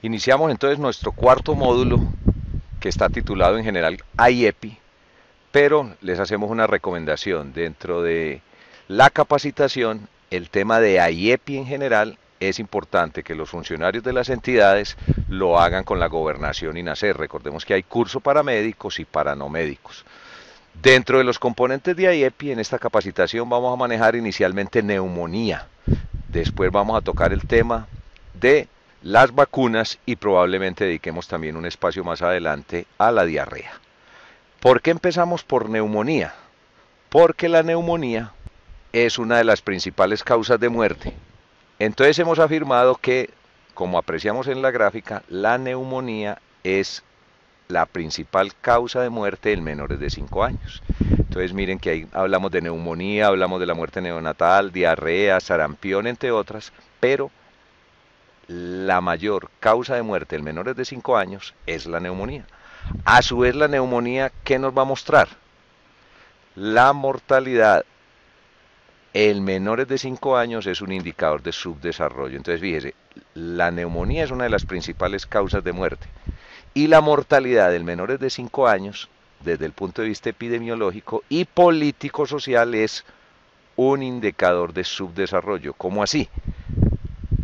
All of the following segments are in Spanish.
Iniciamos entonces nuestro cuarto módulo que está titulado en general IEPI, pero les hacemos una recomendación. Dentro de la capacitación, el tema de IEPI en general es importante que los funcionarios de las entidades lo hagan con la gobernación INASER. Recordemos que hay curso para médicos y para no médicos. Dentro de los componentes de IEPI, en esta capacitación vamos a manejar inicialmente neumonía. Después vamos a tocar el tema de las vacunas y probablemente dediquemos también un espacio más adelante a la diarrea. ¿Por qué empezamos por neumonía? Porque la neumonía es una de las principales causas de muerte. Entonces hemos afirmado que, como apreciamos en la gráfica, la neumonía es la principal causa de muerte en menores de 5 años. Entonces miren que ahí hablamos de neumonía, hablamos de la muerte neonatal, diarrea, sarampión, entre otras, pero la mayor causa de muerte en menores de 5 años es la neumonía. A su vez, la neumonía, ¿qué nos va a mostrar? La mortalidad en menores de 5 años es un indicador de subdesarrollo. Entonces, fíjese, la neumonía es una de las principales causas de muerte. Y la mortalidad en menores de 5 años, desde el punto de vista epidemiológico y político-social, es un indicador de subdesarrollo. ¿Cómo así?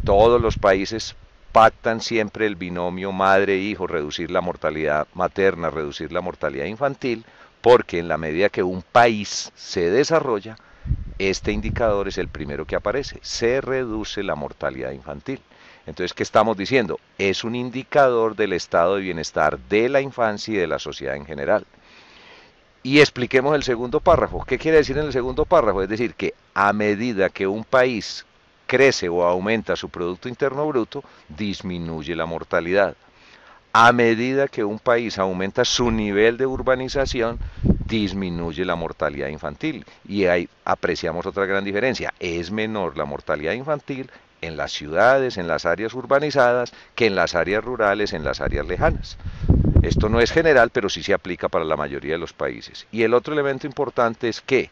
Todos los países pactan siempre el binomio madre-hijo, reducir la mortalidad materna, reducir la mortalidad infantil, porque en la medida que un país se desarrolla, este indicador es el primero que aparece, se reduce la mortalidad infantil. Entonces, ¿qué estamos diciendo? Es un indicador del estado de bienestar de la infancia y de la sociedad en general. Y expliquemos el segundo párrafo. ¿Qué quiere decir en el segundo párrafo? Es decir, que a medida que un país crece o aumenta su Producto Interno Bruto, disminuye la mortalidad. A medida que un país aumenta su nivel de urbanización, disminuye la mortalidad infantil. Y ahí apreciamos otra gran diferencia. Es menor la mortalidad infantil en las ciudades, en las áreas urbanizadas, que en las áreas rurales, en las áreas lejanas. Esto no es general, pero sí se aplica para la mayoría de los países. Y el otro elemento importante es que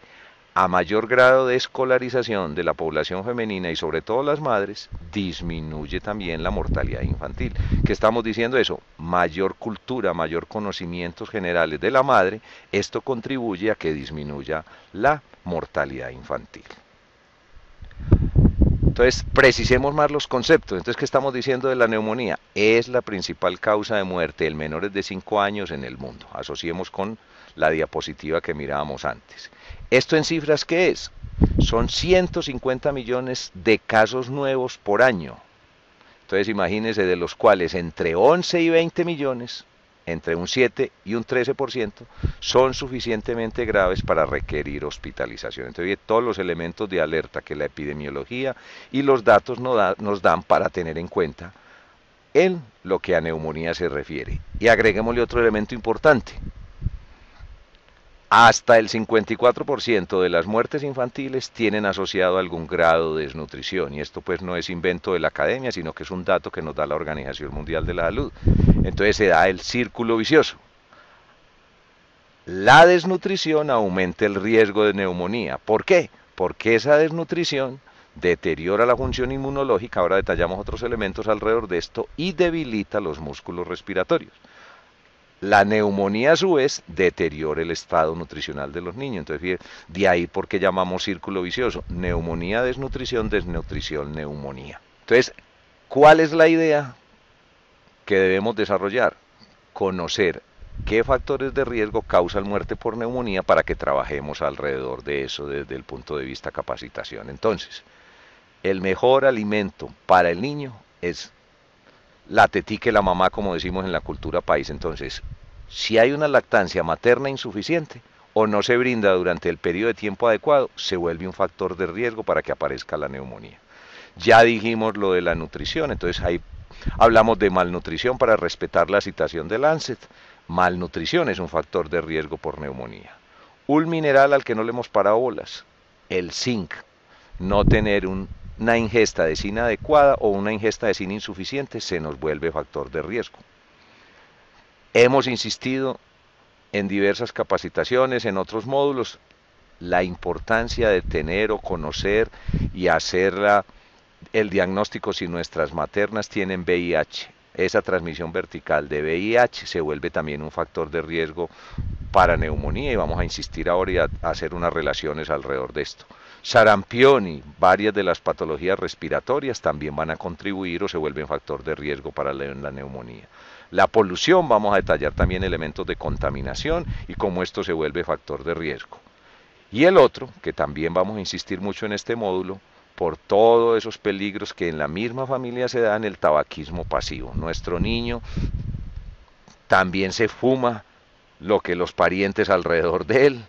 a mayor grado de escolarización de la población femenina y sobre todo las madres, disminuye también la mortalidad infantil. ¿Qué estamos diciendo eso? Mayor cultura, mayor conocimientos generales de la madre, esto contribuye a que disminuya la mortalidad infantil. Entonces, precisemos más los conceptos. Entonces, ¿qué estamos diciendo de la neumonía? Es la principal causa de muerte en menores de 5 años en el mundo. Asociemos con la diapositiva que mirábamos antes. ¿Esto en cifras qué es? Son 150 millones de casos nuevos por año. Entonces, imagínense de los cuales entre 11 y 20 millones, entre un 7 y un 13%, son suficientemente graves para requerir hospitalización. Entonces, todos los elementos de alerta que la epidemiología y los datos nos dan para tener en cuenta en lo que a neumonía se refiere. Y agreguémosle otro elemento importante. Hasta el 54% de las muertes infantiles tienen asociado algún grado de desnutrición, y esto pues no es invento de la academia, sino que es un dato que nos da la Organización Mundial de la Salud. Entonces se da el círculo vicioso. La desnutrición aumenta el riesgo de neumonía. ¿Por qué? Porque esa desnutrición deteriora la función inmunológica, ahora detallamos otros elementos alrededor de esto, y debilita los músculos respiratorios. La neumonía a su vez deteriora el estado nutricional de los niños. Entonces, de ahí por qué llamamos círculo vicioso. Neumonía, desnutrición, desnutrición, neumonía. Entonces, ¿cuál es la idea que debemos desarrollar? Conocer qué factores de riesgo causan muerte por neumonía para que trabajemos alrededor de eso desde el punto de vista capacitación. Entonces, el mejor alimento para el niño es la tetica y la mamá, como decimos en la cultura país. Entonces, si hay una lactancia materna insuficiente o no se brinda durante el periodo de tiempo adecuado, se vuelve un factor de riesgo para que aparezca la neumonía. Ya dijimos lo de la nutrición, entonces ahí hablamos de malnutrición para respetar la citación de Lancet. Malnutrición es un factor de riesgo por neumonía. Un mineral al que no le hemos parado bolas, el zinc. No tener una ingesta de zinc adecuada o una ingesta de zinc insuficiente se nos vuelve factor de riesgo. Hemos insistido en diversas capacitaciones, en otros módulos, la importancia de tener o conocer y hacer el diagnóstico si nuestras maternas tienen VIH. esa transmisión vertical de VIH se vuelve también un factor de riesgo para neumonía y vamos a insistir ahora y a hacer unas relaciones alrededor de esto. Sarampión y varias de las patologías respiratorias también van a contribuir o se vuelven factor de riesgo para la neumonía. La polución, vamos a detallar también elementos de contaminación y cómo esto se vuelve factor de riesgo. Y el otro, que también vamos a insistir mucho en este módulo, por todos esos peligros que en la misma familia se dan, el tabaquismo pasivo. Nuestro niño también se fuma lo que los parientes alrededor de él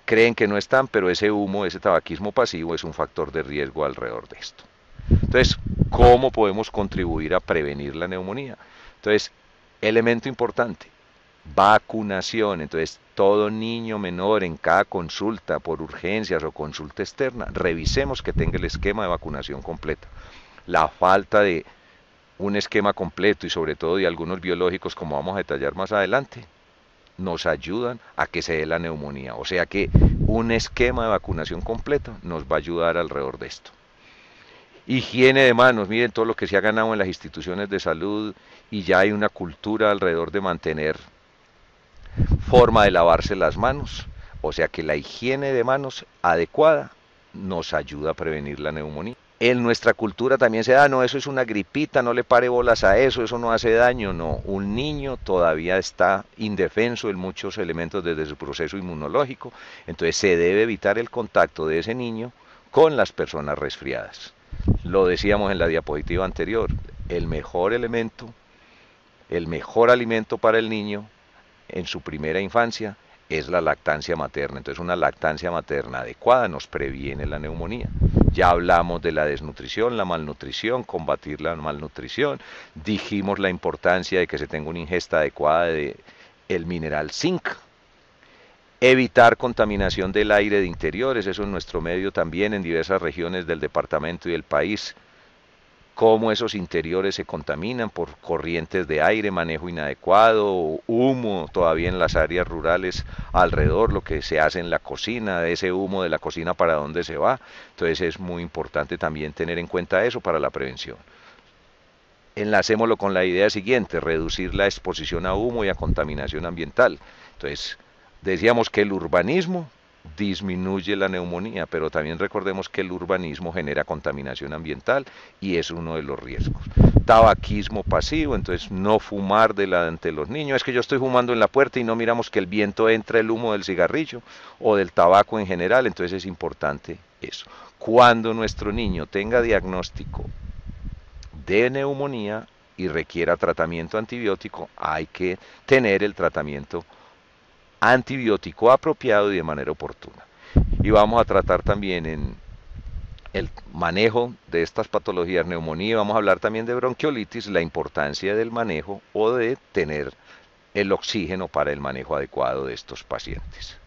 creen que no están, pero ese humo, ese tabaquismo pasivo es un factor de riesgo alrededor de esto. Entonces, ¿cómo podemos contribuir a prevenir la neumonía? Entonces, elemento importante, vacunación. Entonces, todo niño menor en cada consulta por urgencias o consulta externa, revisemos que tenga el esquema de vacunación completa. La falta de un esquema completo y sobre todo de algunos biológicos, como vamos a detallar más adelante, nos ayudan a que se dé la neumonía. O sea que un esquema de vacunación completo nos va a ayudar alrededor de esto. Higiene de manos, miren todo lo que se ha ganado en las instituciones de salud y ya hay una cultura alrededor de mantener forma de lavarse las manos. O sea que la higiene de manos adecuada nos ayuda a prevenir la neumonía. En nuestra cultura también se da, no, eso es una gripita, no le pare bolas a eso no hace daño, no. Un niño todavía está indefenso en muchos elementos desde su proceso inmunológico, entonces se debe evitar el contacto de ese niño con las personas resfriadas. Lo decíamos en la diapositiva anterior, el mejor elemento, el mejor alimento para el niño en su primera infancia es la lactancia materna. Entonces una lactancia materna adecuada nos previene la neumonía. Ya hablamos de la desnutrición, la malnutrición, combatir la malnutrición. Dijimos la importancia de que se tenga una ingesta adecuada de el mineral zinc. Evitar contaminación del aire de interiores, eso es nuestro medio también en diversas regiones del departamento y del país. Cómo esos interiores se contaminan por corrientes de aire, manejo inadecuado, humo todavía en las áreas rurales alrededor, lo que se hace en la cocina, ese humo de la cocina para dónde se va. Entonces es muy importante también tener en cuenta eso para la prevención. Enlacémoslo con la idea siguiente, reducir la exposición a humo y a contaminación ambiental. Entonces, decíamos que el urbanismo disminuye la neumonía, pero también recordemos que el urbanismo genera contaminación ambiental y es uno de los riesgos. Tabaquismo pasivo, entonces no fumar delante de los niños. Es que yo estoy fumando en la puerta y no miramos que el viento entra el humo del cigarrillo o del tabaco en general, entonces es importante eso. Cuando nuestro niño tenga diagnóstico de neumonía y requiera tratamiento antibiótico, hay que tener el tratamiento antibiótico apropiado y de manera oportuna. Y vamos a tratar también en el manejo de estas patologías, neumonía, vamos a hablar también de bronquiolitis, la importancia del manejo o de tener el oxígeno para el manejo adecuado de estos pacientes.